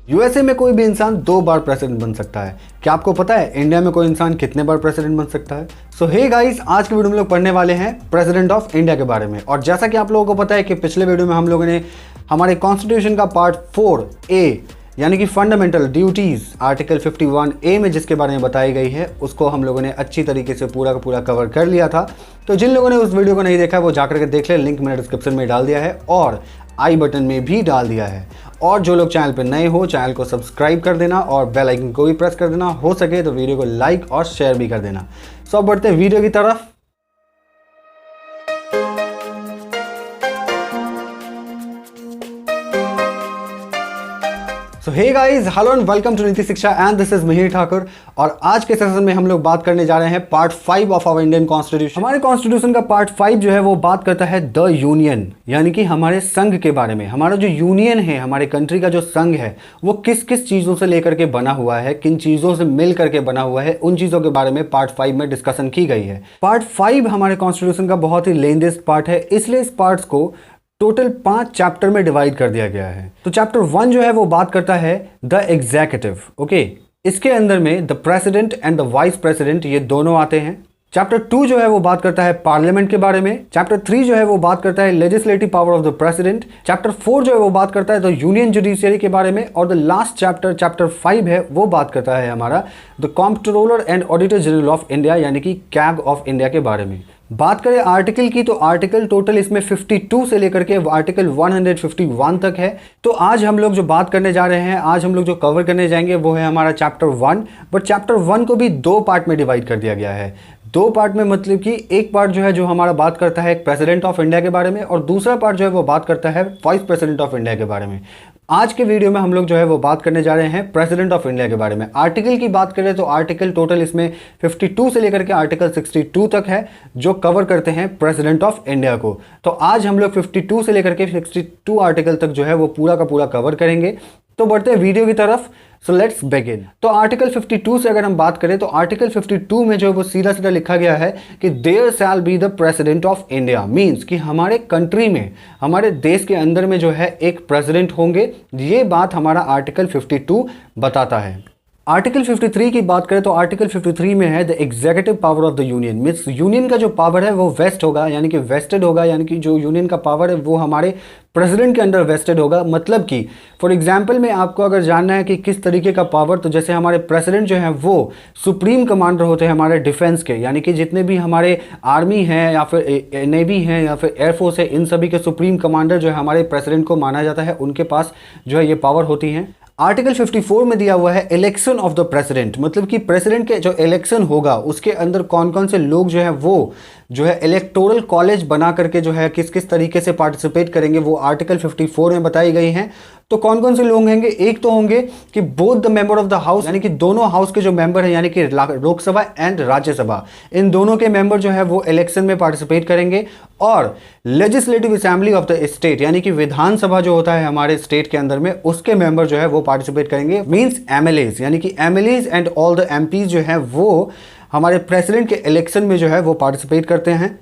USA में कोई भी इंसान 2 बार प्रेसिडेंट बन सकता है। क्या आपको पता है इंडिया में कोई इंसान कितने बार प्रेसिडेंट बन सकता है? सो हे गाइस, आज के वीडियो में लोग पढ़ने वाले हैं प्रेसिडेंट ऑफ इंडिया के बारे में। और जैसा कि आप लोगों को पता है कि पिछले वीडियो में हम लोगों ने हमारे कॉन्स्टिट्यूशन का पार्ट 4A यानी कि फंडामेंटल ड्यूटीज आर्टिकल 51A में जिसके बारे में बताई गई है उसको हम लोगों ने अच्छी तरीके से पूरा का पूरा कवर कर लिया था। तो जिन लोगों ने उस वीडियो को नहीं देखा वो जाकर के देख ले, लिंक मैंने डिस्क्रिप्शन में डाल दिया है और आई बटन में भी डाल दिया है। और जो लोग चैनल पर नए हो चैनल को सब्सक्राइब कर देना और बेल आइकन को भी प्रेस कर देना, हो सके तो वीडियो को लाइक और शेयर भी कर देना। सो अब बढ़ते हैं वीडियो की तरफ। So hey guys, hello and welcome to Niti Shiksha and this is Mihir Thakur. और आज के सेशन में हम लोग बात करने जा रहे हैं part 5 of our Indian constitution. हमारे कॉन्स्टिट्यूशन का पार्ट 5 जो है वो बात करता है द यूनियन यानी कि हमारे संघ के बारे में। हमारा जो यूनियन है, हमारे कंट्री का जो संघ है, वो किस किस चीज़ों से लेकर के बना हुआ है, किन चीज़ों से मिल करके बना हुआ है, उन चीज़ों के बारे में पार्ट 5 में डिस्कशन की गई है। पार्ट 5 हमारे कॉन्स्टिट्यूशन का बहुत ही लेंथीएस्ट पार्ट है, इसलिए इस पार्ट्स को टोटल 5 चैप्टर में डिवाइड कर दिया गया है। तो चैप्टर 1 जो है वो बात करता है द एग्जीक्यूटिव। ओके, इसके अंदर में the president and the vice president ये दोनों आते हैं। चैप्टर 2 जो है वो बात करता है पार्लियामेंट के बारे में। चैप्टर 3 जो है वो बात करता है legislative power of the president. Chapter 4 जो है वो बात करता है द यूनियन जुडिशियरी के बारे में। और द लास्ट चैप्टर 5 है वो बात करता है हमारा the comptroller and auditor general of India यानी कि कैग ऑफ इंडिया के बारे में। बात करें आर्टिकल की तो आर्टिकल टोटल इसमें 52 से लेकर के आर्टिकल 151 तक है। तो आज हम लोग जो बात करने जा रहे हैं, आज हम लोग जो कवर करने जाएंगे वो है हमारा चैप्टर 1। बट चैप्टर 1 को भी 2 पार्ट में डिवाइड कर दिया गया है। 2 पार्ट में मतलब कि एक पार्ट जो है जो हमारा बात करता है प्रेसिडेंट ऑफ इंडिया के बारे में और दूसरा पार्ट जो है वो बात करता है वाइस प्रेसिडेंट ऑफ इंडिया के बारे में। आज के वीडियो में हम लोग जो है वो बात करने जा रहे हैं प्रेसिडेंट ऑफ इंडिया के बारे में। आर्टिकल की बात करें तो आर्टिकल टोटल इसमें 52 से लेकर के आर्टिकल 62 तक है जो कवर करते हैं प्रेसिडेंट ऑफ इंडिया को। तो आज हम लोग 52 से लेकर के 62 आर्टिकल तक जो है वो पूरा का पूरा कवर करेंगे। तो बढ़ते हैं वीडियो की तरफ। So let's begin. तो आर्टिकल 52 से अगर हम बात करें तो आर्टिकल 52 में जो है वो सीधा सीधा लिखा गया है कि there shall be the president of India. Means कि हमारे कंट्री में, हमारे देश के अंदर में जो है एक प्रेसिडेंट होंगे। ये बात हमारा आर्टिकल 52 बताता है। आर्टिकल 53 की बात करें तो आर्टिकल 53 में है the executive power of the union. Means union का जो पावर है वो वेस्ट होगा यानी कि वेस्टेड होगा, यानी कि जो यूनियन का पावर है वो हमारे प्रेसिडेंट के अंडर वेस्टेड होगा। मतलब कि फॉर एग्जांपल में आपको अगर जानना है कि किस तरीके का पावर, तो जैसे हमारे प्रेसिडेंट जो है वो सुप्रीम कमांडर होते हैं हमारे डिफेंस के, यानी कि जितने भी हमारे आर्मी हैं या फिर नेवी हैं या फिर एयरफोर्स है, इन सभी के सुप्रीम कमांडर जो है हमारे प्रेसिडेंट को माना जाता है, उनके पास जो है ये पावर होती हैं। आर्टिकल 54 में दिया हुआ है इलेक्शन ऑफ द प्रेसिडेंट, मतलब कि प्रेसिडेंट के जो इलेक्शन होगा उसके अंदर कौन कौन से लोग जो है वो जो है इलेक्टोरल कॉलेज बना करके जो है किस किस तरीके से पार्टिसिपेट करेंगे वो आर्टिकल 54 में बताई गई हैं। तो कौन कौन से लोग होंगे? एक तो होंगे कि both the member of the house, यानी कि दोनों हाउस के जो मेंबर हैं यानी कि लोकसभा एंड राज्यसभा, इन दोनों के मेंबर जो है वो इलेक्शन में पार्टिसिपेट करेंगे। और legislative assembly of the state यानी कि विधानसभा जो होता है हमारे स्टेट के अंदर में, उसके मेंबर जो है वो पार्टिसिपेट करेंगे। मीन्स एमएलएज, यानी कि MLAs and all the MPs जो है वो हमारे प्रेसिडेंट के इलेक्शन में जो है वो पार्टिसिपेट करते हैं।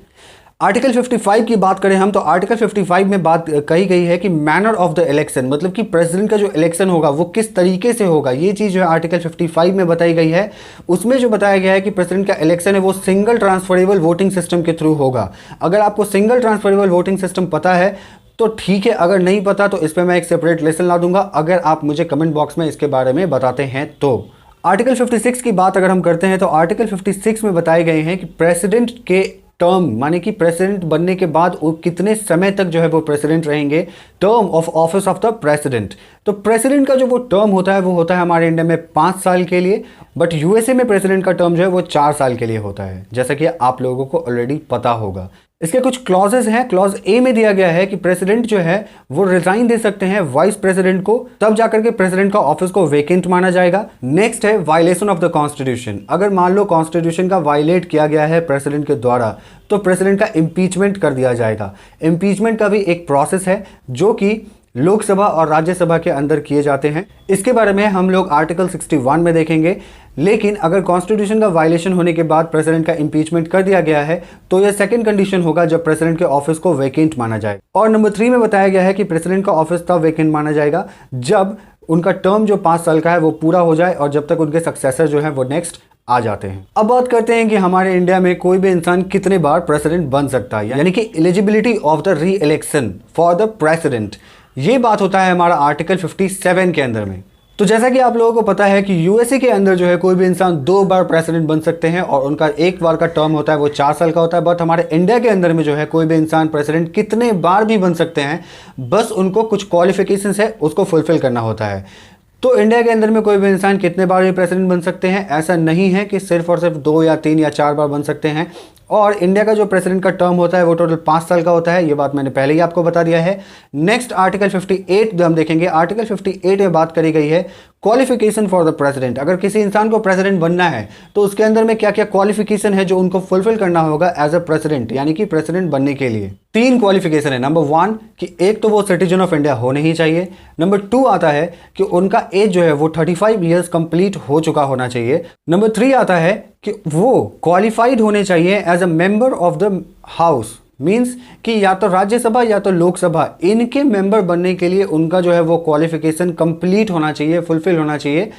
आर्टिकल 55 की बात करें हम तो आर्टिकल 55 में बात कही गई है कि मैनर ऑफ द इलेक्शन, मतलब कि प्रेसिडेंट का जो इलेक्शन होगा वो किस तरीके से होगा, ये चीज़ जो है आर्टिकल 55 में बताई गई है। उसमें जो बताया गया है कि प्रेसिडेंट का इलेक्शन है वो सिंगल ट्रांसफरेबल वोटिंग सिस्टम के थ्रू होगा। अगर आपको सिंगल ट्रांसफरेबल वोटिंग सिस्टम पता है तो ठीक है, अगर नहीं पता तो इस पर मैं एक सेपरेट लेसन ला दूंगा, अगर आप मुझे कमेंट बॉक्स में इसके बारे में बताते हैं तो। आर्टिकल 56 की बात अगर हम करते हैं तो आर्टिकल 56 में बताए गए हैं कि प्रेसिडेंट के टर्म, माने कि प्रेसिडेंट बनने के बाद वो कितने समय तक जो है वो प्रेसिडेंट रहेंगे, term of office of the president. तो प्रेसिडेंट का जो वो टर्म होता है वो होता है हमारे इंडिया में 5 साल के लिए, बट यूएसए में प्रेसिडेंट का टर्म जो है वो 4 साल के लिए होता है, जैसा कि आप लोगों को ऑलरेडी पता होगा। इसके कुछ क्लॉजेस हैं। क्लॉज ए में दिया गया है कि प्रेसिडेंट जो है वो रिजाइन दे सकते हैं वाइस प्रेसिडेंट को, तब जाकर के प्रेसिडेंट का ऑफिस को वेकेंट माना जाएगा। नेक्स्ट है वायलेशन ऑफ द कॉन्स्टिट्यूशन। अगर मान लो कॉन्स्टिट्यूशन का वायलेट किया गया है प्रेसिडेंट के द्वारा तो प्रेसिडेंट का इम्पीचमेंट कर दिया जाएगा। इम्पीचमेंट का भी एक प्रोसेस है जो कि लोकसभा और राज्यसभा के अंदर किए जाते हैं। इसके बारे में हम लोग आर्टिकल 61 में देखेंगे। लेकिन अगर कॉन्स्टिट्यूशन का वायलेशन होने के बाद प्रेसिडेंट का इम्पीचमेंट कर दिया गया है तो यह सेकंड कंडीशन होगा जब प्रेसिडेंट के ऑफिस को वैकेंट माना जाए। और नंबर 3 में बताया गया है कि प्रेसिडेंट का ऑफिस तब वैकेंट माना जाएगा जब उनका टर्म जो 5 साल का है वो पूरा हो जाए और जब तक उनके सक्सेसर जो है वो नेक्स्ट आ जाते हैं। अब बात करते हैं कि हमारे इंडिया में कोई भी इंसान कितने बार प्रेसिडेंट बन सकता है, यानी कि एलिजिबिलिटी ऑफ द री इलेक्शन फॉर द प्रेसिडेंट। ये बात होता है हमारा आर्टिकल 57 के अंदर में। तो जैसा कि आप लोगों को पता है कि यूएसए के अंदर जो है कोई भी इंसान 2 बार प्रेसिडेंट बन सकते हैं और उनका 1 बार का टर्म होता है वो 4 साल का होता है। बट हमारे इंडिया के अंदर में जो है कोई भी इंसान प्रेसिडेंट कितने बार भी बन सकते हैं, बस उनको कुछ क्वालिफिकेशंस है उसको फुलफिल करना होता है। तो इंडिया के अंदर में कोई भी इंसान कितने बार भी प्रेसिडेंट बन सकते हैं, ऐसा नहीं है कि सिर्फ और सिर्फ 2 या 3 या 4 बार बन सकते हैं। और इंडिया का जो प्रेसिडेंट का टर्म होता है वो टोटल 5 साल का होता है, ये बात मैंने पहले ही आपको बता दिया है। नेक्स्ट आर्टिकल 58 जो हम देखेंगे, आर्टिकल 58 में बात करी गई है क्वालिफिकेशन फॉर द प्रेसिडेंट। अगर किसी इंसान को प्रेसिडेंट बनना है तो उसके अंदर में क्या क्या क्वालिफिकेशन है जो उनको फुलफिल करना होगा एज अ प्रेसिडेंट, यानी कि प्रेसिडेंट बनने के लिए 3 क्वालिफिकेशन है। नंबर 1 कि एक तो वो सिटीजन ऑफ इंडिया होने ही चाहिए। नंबर 2 आता है कि उनका एज जो है वो 35 ईयर्स कंप्लीट हो चुका होना चाहिए। नंबर 3 आता है कि वो क्वालिफाइड होने चाहिए as a member of the house, means कि या तो राज्यसभा या तो लोकसभा, इनके मेंबर बनने के लिए उनका जो है वो क्वालिफिकेशन कंप्लीट होना चाहिए, फुलफिल होना चाहिए।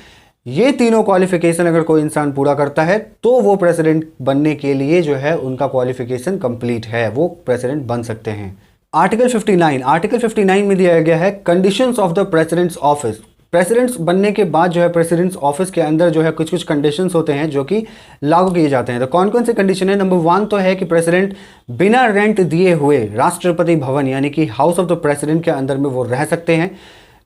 ये तीनों क्वालिफिकेशन अगर कोई इंसान पूरा करता है तो वो प्रेसिडेंट बनने के लिए जो है उनका क्वालिफिकेशन कंप्लीट है, वो प्रेसिडेंट बन सकते हैं। आर्टिकल 59 में दिया गया है conditions of the president's office. Presidents बनने के बाद जो है प्रेसिडेंट्स ऑफिस के अंदर जो है कुछ कुछ कंडीशंस होते हैं जो कि लागू किए जाते हैं। तो कौन कौन से कंडीशन है? नंबर 1 तो है कि प्रेसिडेंट बिना रेंट दिए हुए राष्ट्रपति भवन यानी कि हाउस ऑफ द प्रेसिडेंट के अंदर में वो रह सकते हैं।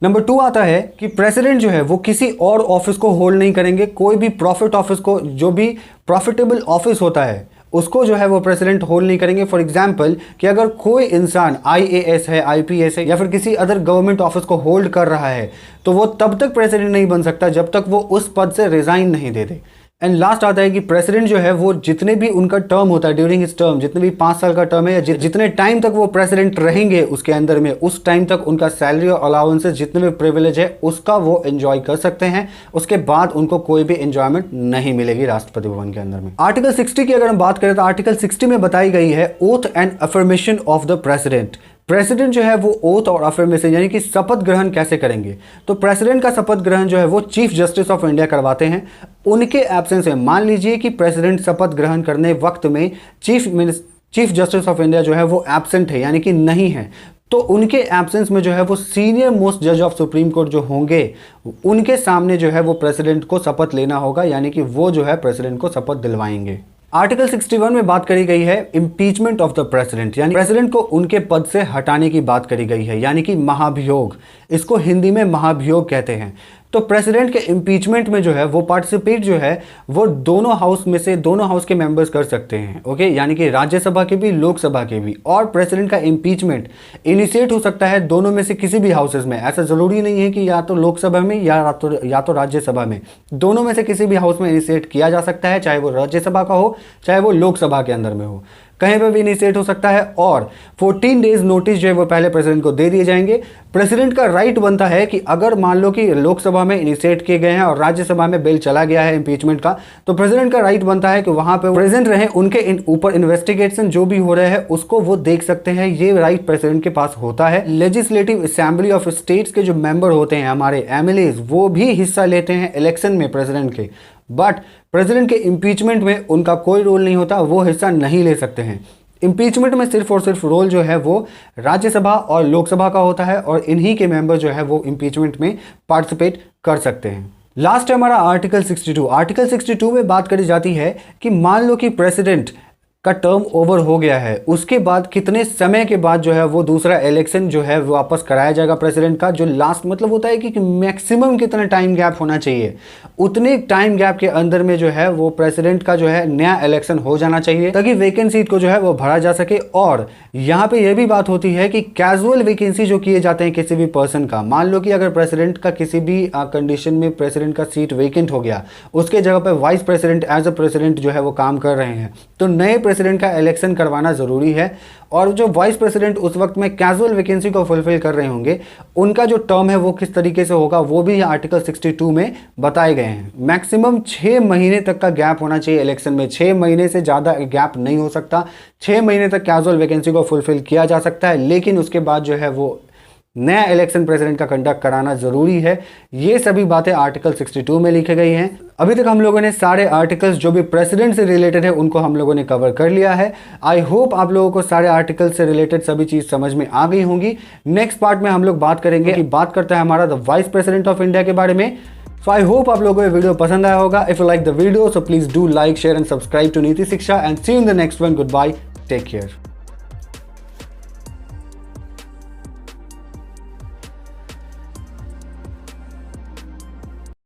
नंबर 2 आता है कि प्रेसिडेंट जो है वो किसी और ऑफिस को होल्ड नहीं करेंगे, कोई भी प्रॉफिट ऑफिस को, जो भी प्रॉफिटेबल ऑफिस होता है उसको जो है वो प्रेसिडेंट होल्ड नहीं करेंगे। फॉर एग्जांपल कि अगर कोई इंसान आईएएस है, आईपीएस है या फिर किसी अदर गवर्नमेंट ऑफिस को होल्ड कर रहा है तो वो तब तक प्रेसिडेंट नहीं बन सकता जब तक वो उस पद से रिजाइन नहीं दे दे। एंड लास्ट आता है कि प्रेसिडेंट जो है वो जितने भी उनका टर्म होता है ड्यूरिंग हिज टर्म, जितने भी 5 साल का टर्म है या जितने टाइम तक वो प्रेसिडेंट रहेंगे उसके अंदर में, उस टाइम तक उनका सैलरी और अलाउंसेस जितने भी प्रिविलेज है उसका वो एंजॉय कर सकते हैं। उसके बाद उनको कोई भी एंजॉयमेंट नहीं मिलेगी राष्ट्रपति भवन के अंदर में। आर्टिकल 60 की अगर हम बात करें तो आर्टिकल 60 में बताई गई है oath and affirmation of the president. President जो है वो ओथ और अफर्मेशन यानी कि शपथ ग्रहण कैसे करेंगे। तो प्रेसिडेंट का शपथ ग्रहण जो है वो चीफ जस्टिस ऑफ इंडिया करवाते हैं उनके एब्सेंस में। मान लीजिए कि प्रेसिडेंट शपथ ग्रहण करने वक्त में चीफ जस्टिस ऑफ इंडिया जो है वो एब्सेंट है यानी कि नहीं है, तो उनके एब्सेंस में जो है वो सीनियर मोस्ट जज ऑफ सुप्रीम कोर्ट जो होंगे उनके सामने जो है वो प्रेसिडेंट को शपथ लेना होगा, यानी कि वो जो है प्रेसिडेंट को शपथ दिलवाएंगे। आर्टिकल 61 में बात करी गई है इम्पीचमेंट ऑफ द प्रेसिडेंट, यानी प्रेसिडेंट को उनके पद से हटाने की बात करी गई है, यानी कि महाभियोग। इसको हिंदी में महाभियोग कहते हैं। तो प्रेसिडेंट के इम्पीचमेंट में जो है वो पार्टिसिपेट जो है वो दोनों हाउस में से दोनों हाउस के मेंबर्स कर सकते हैं, ओके, यानी कि राज्यसभा के भी लोकसभा के भी। और प्रेसिडेंट का इम्पीचमेंट इनिशिएट हो सकता है दोनों में से किसी भी हाउसेज में। ऐसा जरूरी नहीं है कि या तो लोकसभा में या तो राज्यसभा में, दोनों में से किसी भी हाउस में इनिशिएट किया जा सकता है, चाहे वो राज्यसभा का हो चाहे वो लोकसभा के अंदर में हो, कहीं पर भी इनिशिएट हो सकता है। और 14 डेज नोटिस जो है वो पहले प्रेसिडेंट को दे दिए जाएंगे। प्रेसिडेंट का राइट बनता है कि अगर मान लो कि लोकसभा में इनिशिएट किए गए हैं और राज्यसभा में बिल चला गया है इम्पीचमेंट का, तो प्रेसिडेंट का राइट बनता है कि वहां पे प्रेजेंट रहे, उनके ऊपर इन्वेस्टिगेशन जो भी हो रहा है उसको वो देख सकते हैं। ये राइट प्रेसिडेंट के पास होता है। लेजिस्लेटिव असेंबली ऑफ स्टेट्स के जो मेंबर होते हैं हमारे एमएलएज, वो भी हिस्सा लेते हैं इलेक्शन में प्रेसिडेंट के, बट प्रेसिडेंट के इम्पीचमेंट में उनका कोई रोल नहीं होता, वो हिस्सा नहीं ले सकते हैं। इम्पीचमेंट में सिर्फ और सिर्फ रोल जो है वो राज्यसभा और लोकसभा का होता है और इन्हीं के मेंबर जो है वो इम्पीचमेंट में पार्टिसिपेट कर सकते हैं। लास्ट है हमारा आर्टिकल 62। आर्टिकल 62 में बात करी जाती है कि मान लो कि प्रेसिडेंट का टर्म ओवर हो गया है, उसके बाद कितने समय के बाद जो है वो दूसरा इलेक्शन जो है वो वापस कराया जाएगा प्रेसिडेंट का। जो लास्ट मतलब होता है कि मैक्सिमम कितना टाइम गैप होना चाहिए, उतने टाइम गैप के अंदर में जो है वो प्रेसिडेंट का जो है नया इलेक्शन हो जाना चाहिए ताकि वैकेंट सीट को जो है वो भरा जा सके। और यहाँ पे ये भी बात होती है कि कैजुअल वैकेंसी जो किए जाते हैं किसी भी पर्सन का, मान लो कि अगर प्रेसिडेंट का किसी भी कंडीशन में प्रेसिडेंट का सीट वैकेंट हो गया, उसके जगह पे vice president as a president जो है वो काम कर रहे हैं, तो नए प्रेसिडेंट का इलेक्शन करवाना जरूरी है। और जो वाइस प्रेसिडेंट उस वक्त में कैजुअल वैकेंसी को फुलफिल कर रहे होंगे, उनका जो टर्म है वो किस तरीके से होगा वो भी आर्टिकल 62 में बताए गए हैं। मैक्सिमम 6 महीने तक का गैप होना चाहिए इलेक्शन में, 6 महीने से ज़्यादा गैप नहीं हो सकता। 6 महीने तक कैजुअल वैकेंसी को फुलफिल किया जा सकता है, लेकिन उसके बाद जो है वो नया इलेक्शन प्रेसिडेंट का कंडक्ट कराना जरूरी है। ये सभी बातें आर्टिकल 62 में लिखी गई हैं। अभी तक हम लोगों ने सारे आर्टिकल्स जो भी प्रेसिडेंट से रिलेटेड है उनको हम लोगों ने कवर कर लिया है। आई होप आप लोगों को सारे आर्टिकल से रिलेटेड सभी चीज समझ में आ गई होंगी। नेक्स्ट पार्ट में हम लोग बात करेंगे कि बात करता है हमारा the vice president of India के बारे में। सो आई होप आप लोगों को ये वीडियो पसंद आया होगा। If you like the video so please do like, share and subscribe to Niti Shiksha and see you in the next one. Good bye, take care.